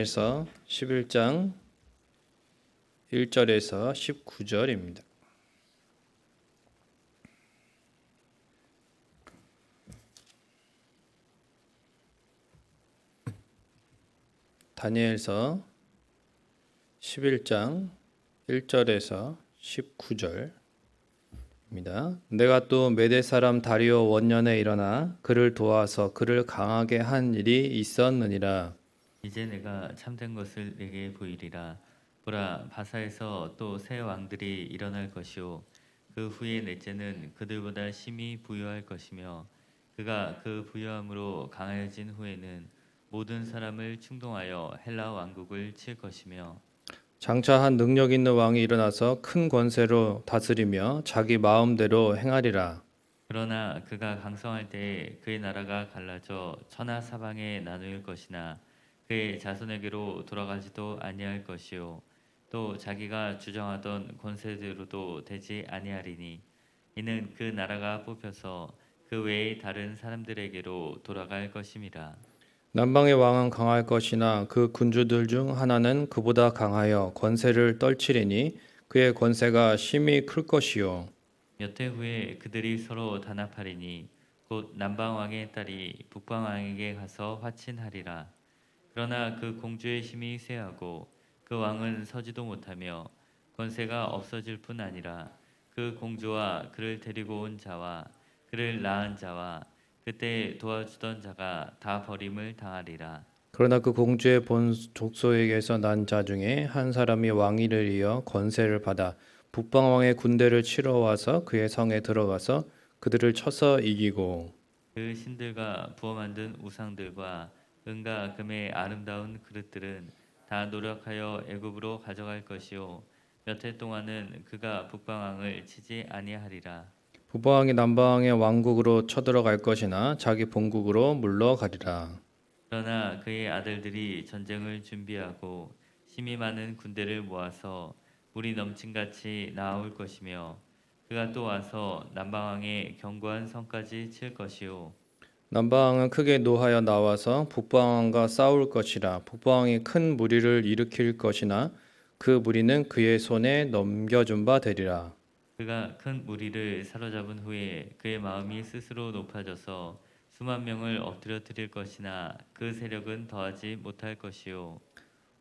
에서 11장 1절에서 19절입니다. 다니엘서 11장 1절에서 19절입니다. 내가 또 메대 사람 다리오 원년에 일어나 그를 도와서 그를 강하게 한 일이 있었느니라. 이제 내가 참된 것을 내게 보이리라. 보라, 바사에서 또 새 왕들이 일어날 것이요 그 후에 넷째는 그들보다 심히 부유할 것이며 그가 그 부유함으로 강하여진 후에는 모든 사람을 충동하여 헬라 왕국을 칠 것이며 장차 한 능력 있는 왕이 일어나서 큰 권세로 다스리며 자기 마음대로 행하리라. 그러나 그가 강성할 때에 그의 나라가 갈라져 천하 사방에 나누일 것이나 그의 자손에게로 돌아가지도 아니할 것이요 또 자기가 주장하던 권세대로도 되지 아니하리니 이는 그 나라가 뽑혀서 그 외의 다른 사람들에게로 돌아갈 것임이라. 남방의 왕은 강할 것이나 그 군주들 중 하나는 그보다 강하여 권세를 떨치리니 그의 권세가 심히 클 것이요. 몇 해 후에 그들이 서로 단합하리니 곧 남방 왕의 딸이 북방 왕에게 가서 화친하리라. 그러나 그 공주의 힘이 쇠하고 그 왕은 서지도 못하며 권세가 없어질 뿐 아니라 그 공주와 그를 데리고 온 자와 그를 낳은 자와 그때 도와주던 자가 다 버림을 당하리라. 그러나 그 공주의 본 족속에게서 난 자 중에 한 사람이 왕위를 이어 권세를 받아 북방 왕의 군대를 치러 와서 그의 성에 들어가서 그들을 쳐서 이기고 그 신들과 부어 만든 우상들과 은과 금의 아름다운 그릇들은 다 노력하여 애굽으로 가져갈 것이요 몇 해 동안은 그가 북방 왕을 치지 아니하리라. 북방 왕이 남방 왕의 왕국으로 쳐들어갈 것이나 자기 본국으로 물러가리라. 그러나 그의 아들들이 전쟁을 준비하고 힘이 많은 군대를 모아서 물이 넘친같이 나아올 것이며 그가 또 와서 남방왕의 견고한 성까지 칠 것이요 남방 왕은 크게 노하여 나와서 북방 왕과 싸울 것이라. 북방 왕이 큰 무리를 일으킬 것이나 그 무리는 그의 손에 넘겨준 바 되리라. 그가 큰 무리를 사로잡은 후에 그의 마음이 스스로 높아져서 수만 명을 엎드려 드릴 것이나 그 세력은 더하지 못할 것이요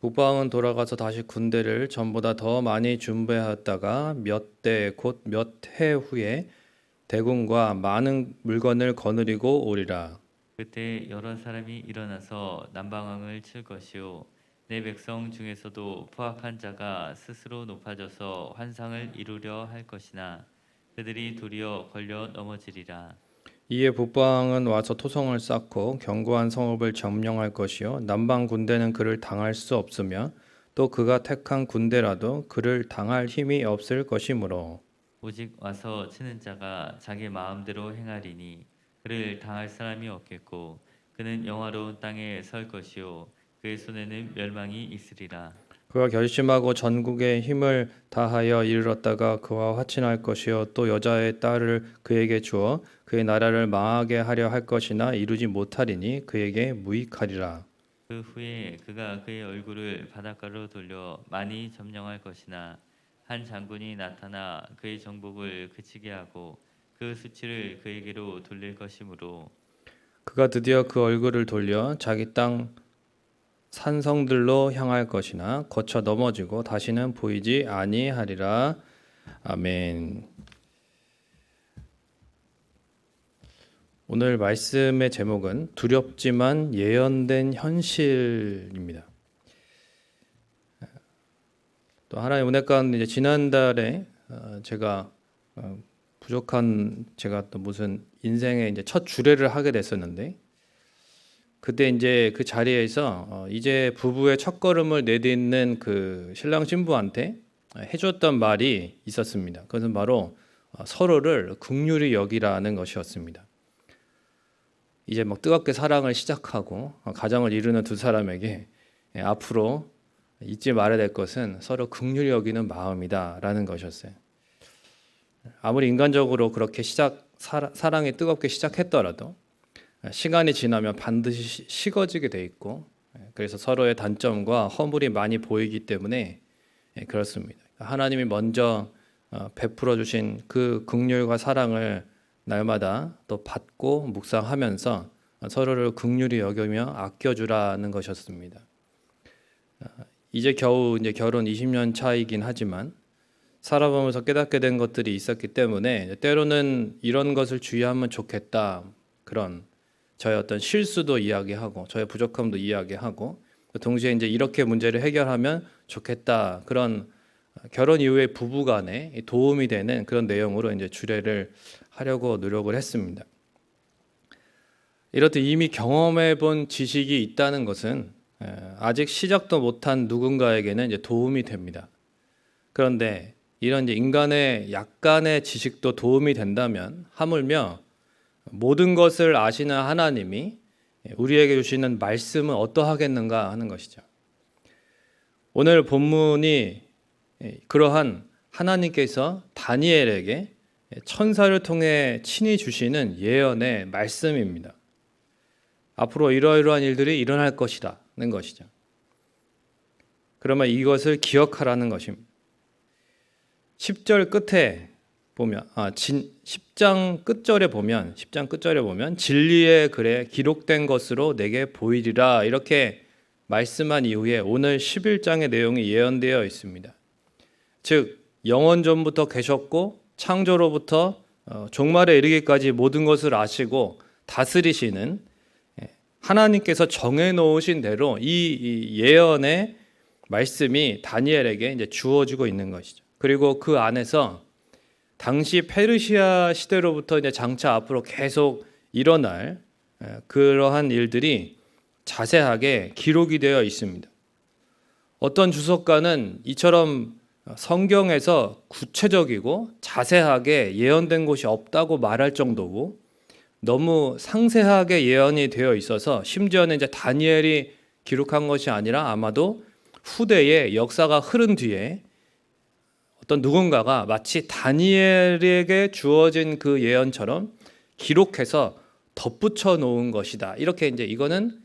북방은 돌아가서 다시 군대를 전보다 더 많이 준비하였다가 몇 대 곧 몇 해 후에 대군과 많은 물건을 거느리고 오리라. 그때 여러 사람이 일어나서 남방왕을 칠 것이요 내 백성 중에서도 포악한 자가 스스로 높아져서 환상을 이루려 할 것이나 그들이 도리어 걸려 넘어지리라. 이에 북방은 와서 토성을 쌓고 견고한 성읍을 점령할 것이요 남방 군대는 그를 당할 수 없으며 또 그가 택한 군대라도 그를 당할 힘이 없을 것이므로 오직 와서 치는 자가 자기 마음대로 행하리니 그를 당할 사람이 없겠고 그는 영화로운 땅에 설 것이요 그의 손에는 멸망이 있으리라. 그가 결심하고 전국에 힘을 다하여 이르렀다가 그와 화친할 것이요 또 여자의 딸을 그에게 주어 그의 나라를 망하게 하려 할 것이나 이루지 못하리니 그에게 무익하리라. 그 후에 그가 그의 얼굴을 바닷가로 돌려 많이 점령할 것이나 한 장군이 나타나 그의 정복을 그치게 하고 그 수치를 그에게로 돌릴 것이므로 그가 드디어 그 얼굴을 돌려 자기 땅 산성들로 향할 것이나 거쳐 넘어지고 다시는 보이지 아니하리라. 아멘. 오늘 말씀의 제목은 두렵지만 예언된 현실입니다. 또 하나의 은혜 가운데 이제 지난달에 제가 부족한 제가 또 무슨 인생의 이제 첫 주례를 하게 됐었는데 그때 이제 그 자리에서 이제 부부의 첫걸음을 내딛는 그 신랑 신부한테 해줬던 말이 있었습니다. 그것은 바로 서로를 긍휼히 여기라는 것이었습니다. 이제 막 뜨겁게 사랑을 시작하고 가정을 이루는 두 사람에게 앞으로 잊지 말아야 될 것은 서로 긍휼히 여기는 마음이다라는 것이었어요. 아무리 인간적으로 그렇게 사랑이 뜨겁게 시작했더라도 시간이 지나면 반드시 식어지게 돼 있고 그래서 서로의 단점과 허물이 많이 보이기 때문에 그렇습니다. 하나님이 먼저 베풀어 주신 그 긍휼과 사랑을 날마다 또 받고 묵상하면서 서로를 긍휼히 여기며 아껴주라는 것이었습니다. 이제 겨우 이제 결혼 20년 차이긴 하지만 살아보면서 깨닫게 된 것들이 있었기 때문에 때로는 이런 것을 주의하면 좋겠다, 그런 저의 어떤 실수도 이야기하고 저의 부족함도 이야기하고 동시에 이제 이렇게 문제를 해결하면 좋겠다, 그런 결혼 이후에 부부간에 도움이 되는 그런 내용으로 이제 주례를 하려고 노력을 했습니다. 이렇듯 이미 경험해 본 지식이 있다는 것은 아직 시작도 못한 누군가에게는 이제 도움이 됩니다. 그런데 이런 이제 인간의 약간의 지식도 도움이 된다면 하물며 모든 것을 아시는 하나님이 우리에게 주시는 말씀은 어떠하겠는가 하는 것이죠. 오늘 본문이 그러한 하나님께서 다니엘에게 천사를 통해 친히 주시는 예언의 말씀입니다. 앞으로 이러이러한 일들이 일어날 것이라는 것이죠. 그러면 이것을 기억하라는 것입니다. 10절 끝에 보면 10장 끝절에 보면 진리의 글에 기록된 것으로 내게 보이리라 이렇게 말씀한 이후에 오늘 11장의 내용이 예언되어 있습니다. 즉 영원 전부터 계셨고 창조로부터 종말에 이르기까지 모든 것을 아시고 다스리시는 하나님께서 정해놓으신 대로 이 예언의 말씀이 다니엘에게 이제 주어지고 있는 것이죠. 그리고 그 안에서 당시 페르시아 시대로부터 이제 장차 앞으로 계속 일어날 그러한 일들이 자세하게 기록이 되어 있습니다. 어떤 주석가는 이처럼 성경에서 구체적이고 자세하게 예언된 곳이 없다고 말할 정도고 너무 상세하게 예언이 되어 있어서 심지어는 이제 다니엘이 기록한 것이 아니라 아마도 후대에 역사가 흐른 뒤에 어떤 누군가가 마치 다니엘에게 주어진 그 예언처럼 기록해서 덧붙여 놓은 것이다. 이렇게 이제 이거는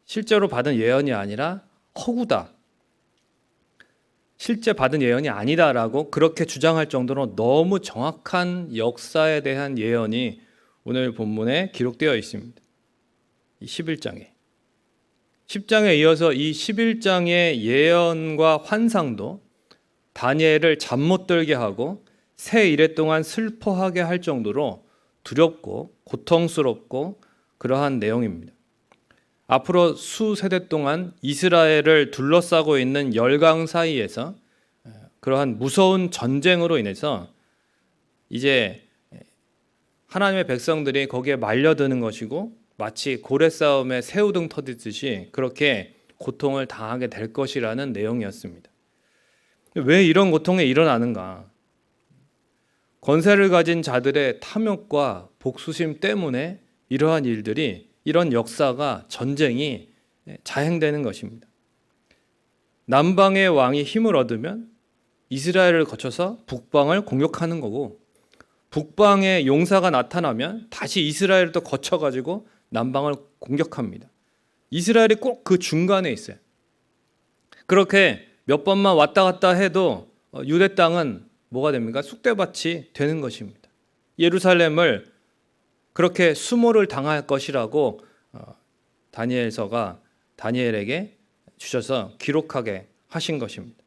실제로 받은 예언이 아니라 허구다. 실제 받은 예언이 아니다라고 그렇게 주장할 정도로 너무 정확한 역사에 대한 예언이 오늘 본문에 기록되어 있습니다. 이 11장에. 10장에 이어서 이 11장의 예언과 환상도 다니엘을 잠 못 들게 하고 새 이래 동안 슬퍼하게 할 정도로 두렵고 고통스럽고 그러한 내용입니다. 앞으로 수세대 동안 이스라엘을 둘러싸고 있는 열강 사이에서 그러한 무서운 전쟁으로 인해서 이제 하나님의 백성들이 거기에 말려드는 것이고 마치 고래 싸움에 새우등 터지듯이 그렇게 고통을 당하게 될 것이라는 내용이었습니다. 왜 이런 고통이 일어나는가? 권세를 가진 자들의 탐욕과 복수심 때문에 이러한 일들이, 이런 역사가, 전쟁이 자행되는 것입니다. 남방의 왕이 힘을 얻으면 이스라엘을 거쳐서 북방을 공격하는 거고, 북방의 용사가 나타나면 다시 이스라엘을 또 거쳐가지고 남방을 공격합니다. 이스라엘이 꼭 그 중간에 있어요. 그렇게 몇 번만 왔다 갔다 해도 유대 땅은 뭐가 됩니까? 쑥대밭이 되는 것입니다. 예루살렘을 그렇게 수모를 당할 것이라고 다니엘서가 다니엘에게 주셔서 기록하게 하신 것입니다.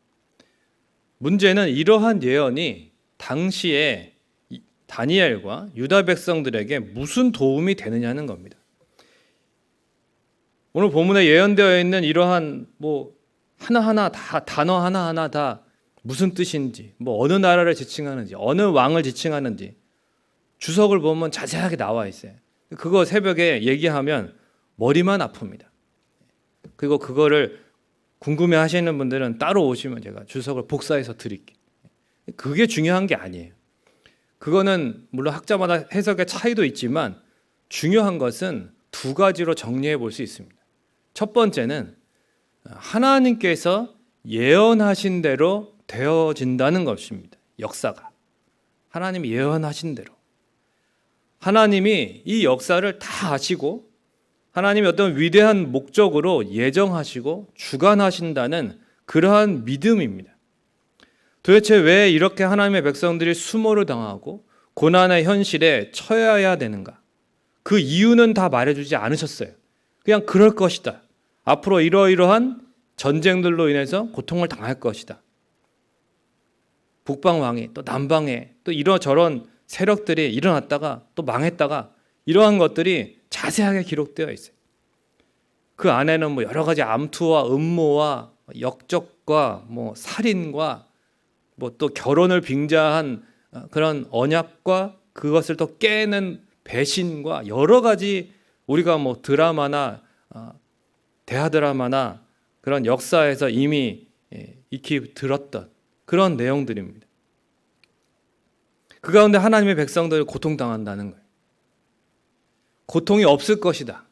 문제는 이러한 예언이 당시에 다니엘과 유다 백성들에게 무슨 도움이 되느냐는 겁니다. 오늘 본문에 예언되어 있는 이러한 하나하나 다 단어 하나하나 다 무슨 뜻인지, 어느 나라를 지칭하는지, 어느 왕을 지칭하는지 주석을 보면 자세하게 나와 있어요. 그거 새벽에 얘기하면 머리만 아픕니다. 그리고 그거를 궁금해 하시는 분들은 따로 오시면 제가 주석을 복사해서 드릴게요. 그게 중요한 게 아니에요. 그거는 물론 학자마다 해석의 차이도 있지만 중요한 것은 두 가지로 정리해 볼 수 있습니다. 첫 번째는 하나님께서 예언하신 대로 되어진다는 것입니다. 역사가. 하나님이 예언하신 대로. 하나님이 이 역사를 다 아시고 하나님이 어떤 위대한 목적으로 예정하시고 주관하신다는 그러한 믿음입니다. 도대체 왜 이렇게 하나님의 백성들이 수모를 당하고 고난의 현실에 처해야 되는가? 그 이유는 다 말해주지 않으셨어요. 그냥 그럴 것이다. 앞으로 이러이러한 전쟁들로 인해서 고통을 당할 것이다. 북방왕이 또 남방에 또 이러저런 세력들이 일어났다가 또 망했다가 이러한 것들이 자세하게 기록되어 있어요. 그 안에는 뭐 여러 가지 암투와 음모와 역적과 뭐 살인과 뭐 또 결혼을 빙자한 그런 언약과 그것을 또 깨는 배신과 여러 가지 우리가 뭐 드라마나 대하 드라마나 그런 역사에서 이미 익히 들었던 그런 내용들입니다. 그 가운데 하나님의 백성들이 고통당한다는 거예요. 고통이 없을 것이다.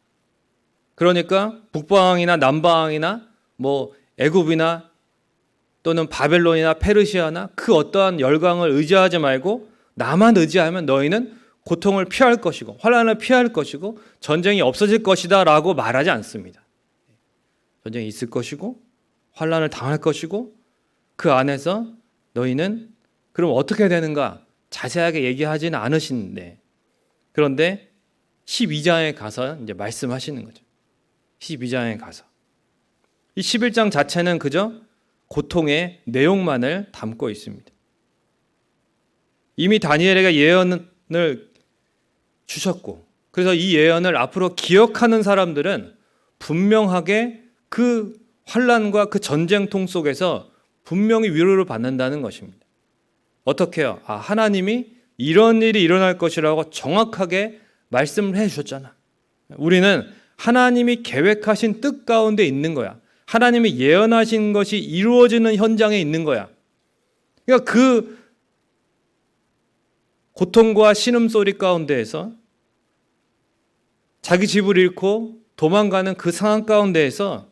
그러니까 북방이나 남방이나 뭐 애굽이나 또는 바벨론이나 페르시아나 그 어떠한 열강을 의지하지 말고 나만 의지하면 너희는 고통을 피할 것이고 환난을 피할 것이고 전쟁이 없어질 것이다 라고 말하지 않습니다. 전쟁이 있을 것이고 환난을 당할 것이고 그 안에서 너희는 그럼 어떻게 되는가 자세하게 얘기하지는 않으신데 그런데 12장에 가서 이제 말씀하시는 거죠. 12장에 가서 이 11장 자체는 그저 고통의 내용만을 담고 있습니다. 이미 다니엘에게 예언을 주셨고 그래서 이 예언을 앞으로 기억하는 사람들은 분명하게 그 환난과 그 전쟁통 속에서 분명히 위로를 받는다는 것입니다. 어떻게 해요? 하나님이 이런 일이 일어날 것이라고 정확하게 말씀을 해주셨잖아. 우리는 하나님이 계획하신 뜻 가운데 있는 거야. 하나님이 예언하신 것이 이루어지는 현장에 있는 거야. 그러니까 그 고통과 신음소리 가운데에서 자기 집을 잃고 도망가는 그 상황 가운데에서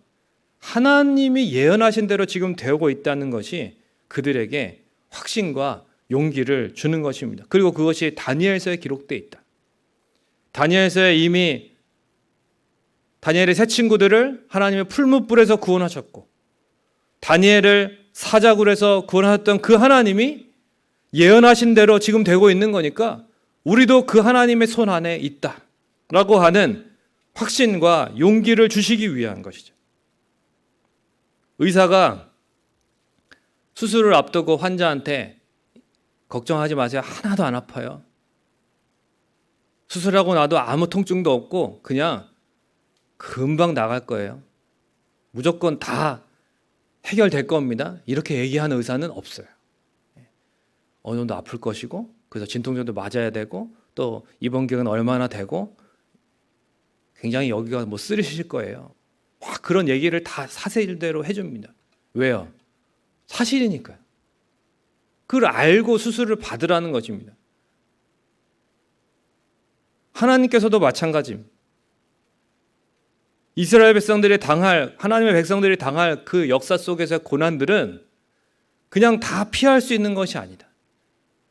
하나님이 예언하신 대로 지금 되고 있다는 것이 그들에게 확신과 용기를 주는 것입니다. 그리고 그것이 다니엘서에 기록되어 있다. 다니엘서에 이미 다니엘의 세 친구들을 하나님의 풀무불에서 구원하셨고 다니엘을 사자굴에서 구원하셨던 그 하나님이 예언하신 대로 지금 되고 있는 거니까 우리도 그 하나님의 손 안에 있다라고 하는 확신과 용기를 주시기 위한 것이죠. 의사가 수술을 앞두고 환자한테 걱정하지 마세요. 하나도 안 아파요. 수술하고 나도 아무 통증도 없고 그냥 금방 나갈 거예요. 무조건 다 해결될 겁니다. 이렇게 얘기하는 의사는 없어요. 어느 정도 아플 것이고 그래서 진통제도 맞아야 되고 또 입원 기간은 얼마나 되고 굉장히 여기가 뭐 쓰리실 거예요. 막 그런 얘기를 다 사실대로 해줍니다. 왜요? 사실이니까요. 그걸 알고 수술을 받으라는 것입니다. 하나님께서도 마찬가지입니다. 이스라엘 백성들이 당할, 하나님의 백성들이 당할 그 역사 속에서의 고난들은 그냥 다 피할 수 있는 것이 아니다.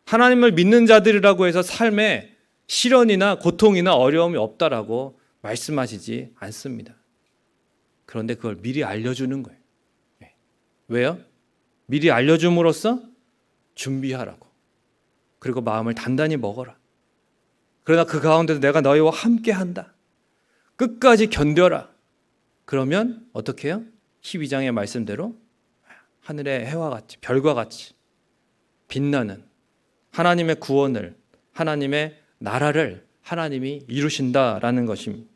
하나님을 믿는 자들이라고 해서 삶에 시련이나 고통이나 어려움이 없다라고 말씀하시지 않습니다. 그런데 그걸 미리 알려주는 거예요. 왜요? 미리 알려줌으로써 준비하라고. 그리고 마음을 단단히 먹어라. 그러나 그 가운데도 내가 너희와 함께 한다. 끝까지 견뎌라. 그러면 어떻게 해요? 12장의 말씀대로 하늘의 해와 같이 별과 같이 빛나는 하나님의 구원을 하나님의 나라를 하나님이 이루신다라는 것입니다.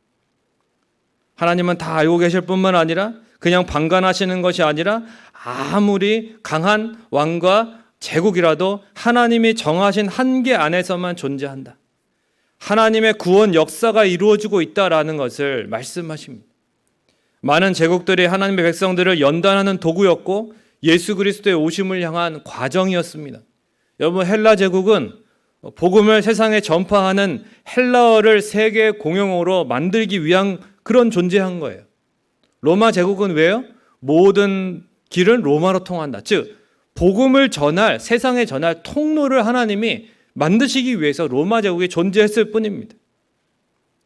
하나님은 다 알고 계실 뿐만 아니라 그냥 방관하시는 것이 아니라 아무리 강한 왕과 제국이라도 하나님이 정하신 한계 안에서만 존재한다. 하나님의 구원 역사가 이루어지고 있다라는 것을 말씀하십니다. 많은 제국들이 하나님의 백성들을 연단하는 도구였고 예수 그리스도의 오심을 향한 과정이었습니다. 여러분 헬라 제국은 복음을 세상에 전파하는 헬라어를 세계 공용어로 만들기 위한 그런 존재한 거예요. 로마 제국은 왜요? 모든 길은 로마로 통한다. 즉 복음을 전할 세상에 전할 통로를 하나님이 만드시기 위해서 로마 제국이 존재했을 뿐입니다.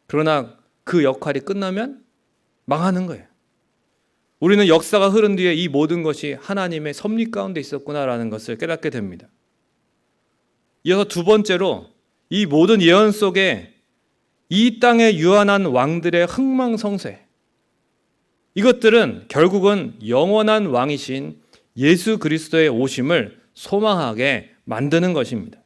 그러나 그 역할이 끝나면 망하는 거예요. 우리는 역사가 흐른 뒤에 이 모든 것이 하나님의 섭리 가운데 있었구나라는 것을 깨닫게 됩니다. 이어서 두 번째로 이 모든 예언 속에 이 땅에 유한한 왕들의 흥망성쇠, 이것들은 결국은 영원한 왕이신 예수 그리스도의 오심을 소망하게 만드는 것입니다.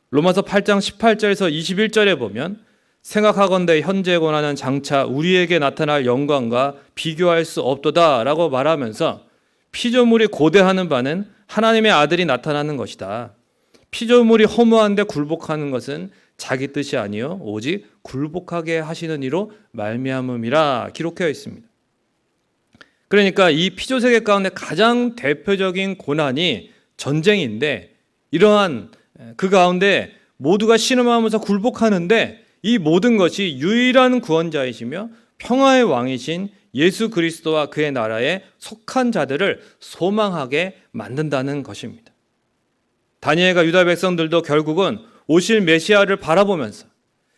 로마서 8장 18절에서 21절에 보면 생각하건대 현재 권하는 장차 우리에게 나타날 영광과 비교할 수 없도다 라고 말하면서 피조물이 고대하는 바는 하나님의 아들이 나타나는 것이다. 피조물이 허무한데 굴복하는 것은 자기 뜻이 아니요 오직 굴복하게 하시는 이로 말미암음이라 기록되어 있습니다. 그러니까 이 피조세계 가운데 가장 대표적인 고난이 전쟁인데, 이러한 그 가운데 모두가 신음하면서 굴복하는데 이 모든 것이 유일한 구원자이시며 평화의 왕이신 예수 그리스도와 그의 나라에 속한 자들을 소망하게 만든다는 것입니다. 다니엘과 유다 백성들도 결국은 오실 메시아를 바라보면서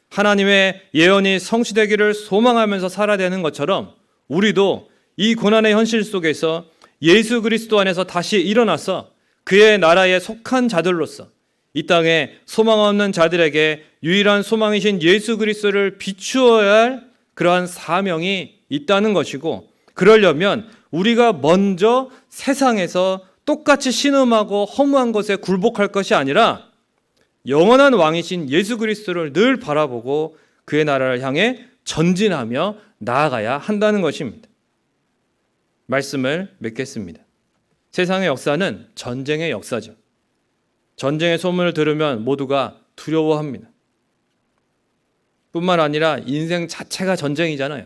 하나님의 예언이 성취되기를 소망하면서 살아야 되는 것처럼 우리도 이 고난의 현실 속에서 예수 그리스도 안에서 다시 일어나서 그의 나라에 속한 자들로서 이 땅에 소망 없는 자들에게 유일한 소망이신 예수 그리스도를 비추어야 할 그러한 사명이 있다는 것이고, 그러려면 우리가 먼저 세상에서 똑같이 신음하고 허무한 것에 굴복할 것이 아니라 영원한 왕이신 예수 그리스도를 늘 바라보고 그의 나라를 향해 전진하며 나아가야 한다는 것입니다. 말씀을 맺겠습니다. 세상의 역사는 전쟁의 역사죠. 전쟁의 소문을 들으면 모두가 두려워합니다. 뿐만 아니라 인생 자체가 전쟁이잖아요.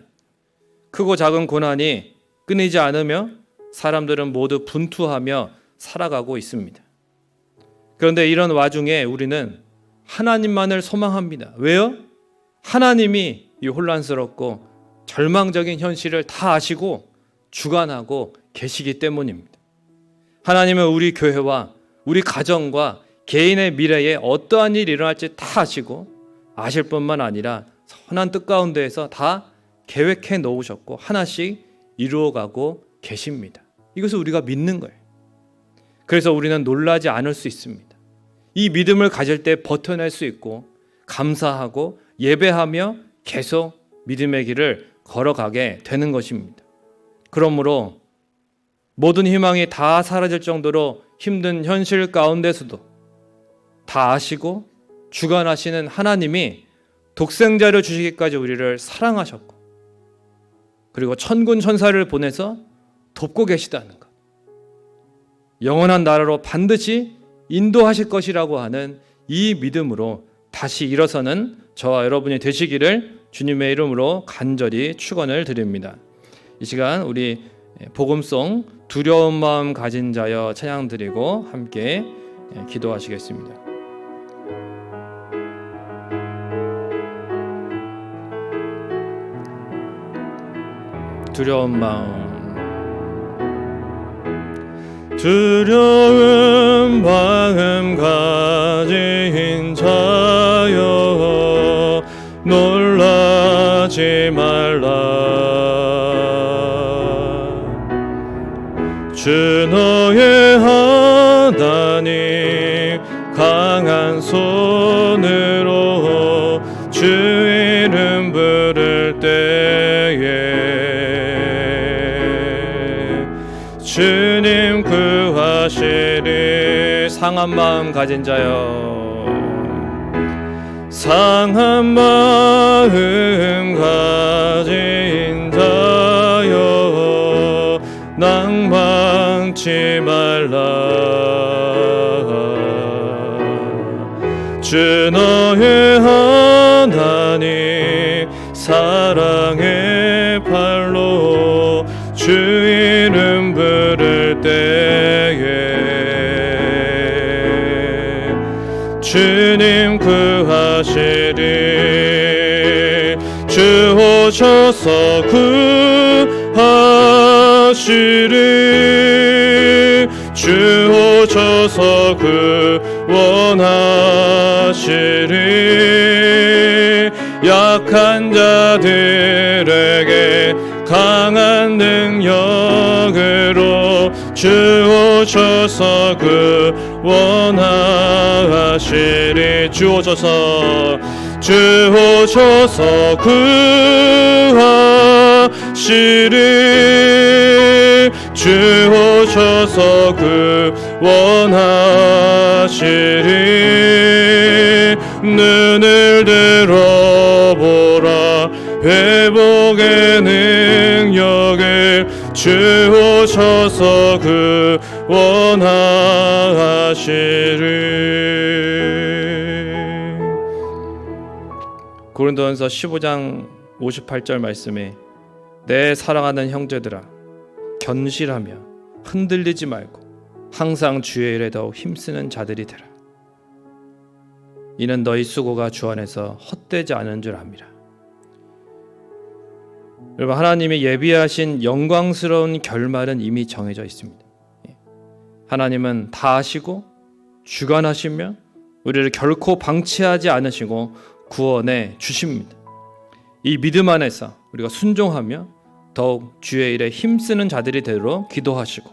크고 작은 고난이 끊이지 않으며 사람들은 모두 분투하며 살아가고 있습니다. 그런데 이런 와중에 우리는 하나님만을 소망합니다. 왜요? 하나님이 이 혼란스럽고 절망적인 현실을 다 아시고 주관하고 계시기 때문입니다. 하나님은 우리 교회와 우리 가정과 개인의 미래에 어떠한 일이 일어날지 다 아시고 아실 뿐만 아니라 선한 뜻 가운데에서 다 계획해 놓으셨고 하나씩 이루어가고 계십니다. 이것을 우리가 믿는 거예요. 그래서 우리는 놀라지 않을 수 있습니다. 이 믿음을 가질 때 버텨낼 수 있고 감사하고 예배하며 계속 믿음의 길을 걸어가게 되는 것입니다. 그러므로 모든 희망이 다 사라질 정도로 힘든 현실 가운데서도 다 아시고 주관하시는 하나님이 독생자를 주시기까지 우리를 사랑하셨고 그리고 천군 천사를 보내서 돕고 계시다는 것, 영원한 나라로 반드시 인도하실 것이라고 하는 이 믿음으로 다시 일어서는 저와 여러분이 되시기를 주님의 이름으로 간절히 축원을 드립니다. 이 시간 우리 복음송 두려운 마음 가진 자여 찬양 드리고 함께 기도하시겠습니다. 두려운 마음 가진 자여 놀라지 말라. 주 너의 하나님 강한 손으로 주 이름 부를 때에 주님 구하시리. 상한 마음 가진 자여, 상한 마음 가진 자여 낭망치 말라. 주 너의 하나님 사랑의 팔로 주 이름 부를 때에 주님 구하시리. 주 오셔서 구하시리. 주 오셔서 구원하시리. 약한 자들에게 강한 능력으로 주 오셔서 구원하시리. 주 오셔서 구하시리. 주 오셔서 구원하시리. 눈을 들어보라 회복의 능력을 주 오셔서 구원하시리. 고린도전서 15장 58절 말씀에 내 사랑하는 형제들아 견실하며 흔들리지 말고 항상 주의 일에 더욱 힘쓰는 자들이 되라. 이는 너희 수고가 주 안에서 헛되지 않은 줄 압니다. 여러분, 하나님이 예비하신 영광스러운 결말은 이미 정해져 있습니다. 하나님은 다 아시고 주관하시며 우리를 결코 방치하지 않으시고 구원해 주십니다. 이 믿음 안에서 우리가 순종하며 더욱 주의 일에 힘쓰는 자들이 되도록 기도하시고,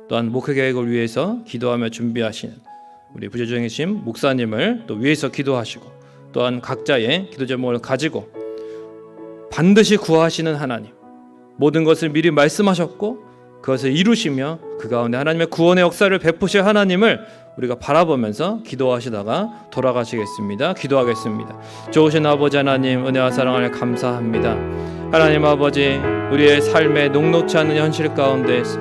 또한 목회 계획을 위해서 기도하며 준비하시는 우리 부재중이신 목사님을 또 위해서 기도하시고, 또한 각자의 기도 제목을 가지고 반드시 구하시는 하나님, 모든 것을 미리 말씀하셨고 그것을 이루시며 그 가운데 하나님의 구원의 역사를 베푸실 하나님을 우리가 바라보면서 기도하시다가 돌아가시겠습니다. 기도하겠습니다. 좋으신 아버지 하나님, 은혜와 사랑을 감사합니다. 하나님 아버지, 우리의 삶에 녹록지 않은 현실 가운데에서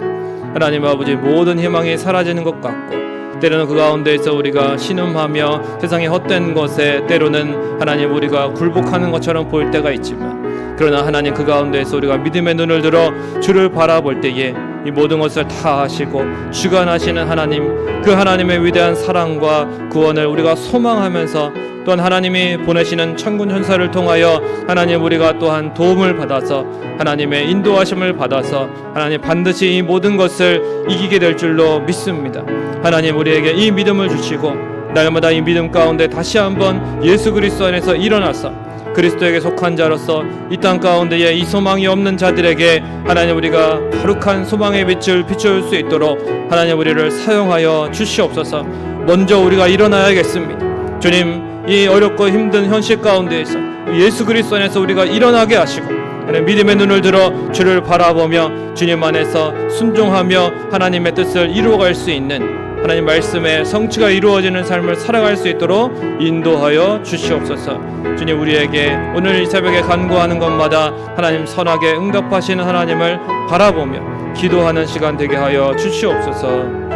하나님 아버지 모든 희망이 사라지는 것 같고, 때로는 그 가운데에서 우리가 신음하며 세상의 헛된 것에 때로는 하나님 우리가 굴복하는 것처럼 보일 때가 있지만, 그러나 하나님 그 가운데에서 우리가 믿음의 눈을 들어 주를 바라볼 때에 이 모든 것을 다 하시고 주관하시는 하나님, 그 하나님의 위대한 사랑과 구원을 우리가 소망하면서, 또한 하나님이 보내시는 천군 천사를 통하여 하나님 우리가 또한 도움을 받아서 하나님의 인도하심을 받아서 하나님 반드시 이 모든 것을 이기게 될 줄로 믿습니다. 하나님 우리에게 이 믿음을 주시고 날마다 이 믿음 가운데 다시 한번 예수 그리스도 안에서 일어나서 그리스도에게 속한 자로서 이 땅 가운데에 이 소망이 없는 자들에게 하나님 우리가 거룩한 소망의 빛을 비춰줄 수 있도록 하나님 우리를 사용하여 주시옵소서. 먼저 우리가 일어나야겠습니다. 주님, 이 어렵고 힘든 현실 가운데에서 예수 그리스도 안에서 우리가 일어나게 하시고 하나님 믿음의 눈을 들어 주를 바라보며 주님 안에서 순종하며 하나님의 뜻을 이루어갈 수 있는 하나님 말씀의 성취가 이루어지는 삶을 살아갈 수 있도록 인도하여 주시옵소서. 주님, 우리에게 오늘 이 새벽에 간구하는 것마다 하나님 선하게 응답하시는 하나님을 바라보며 기도하는 시간 되게 하여 주시옵소서.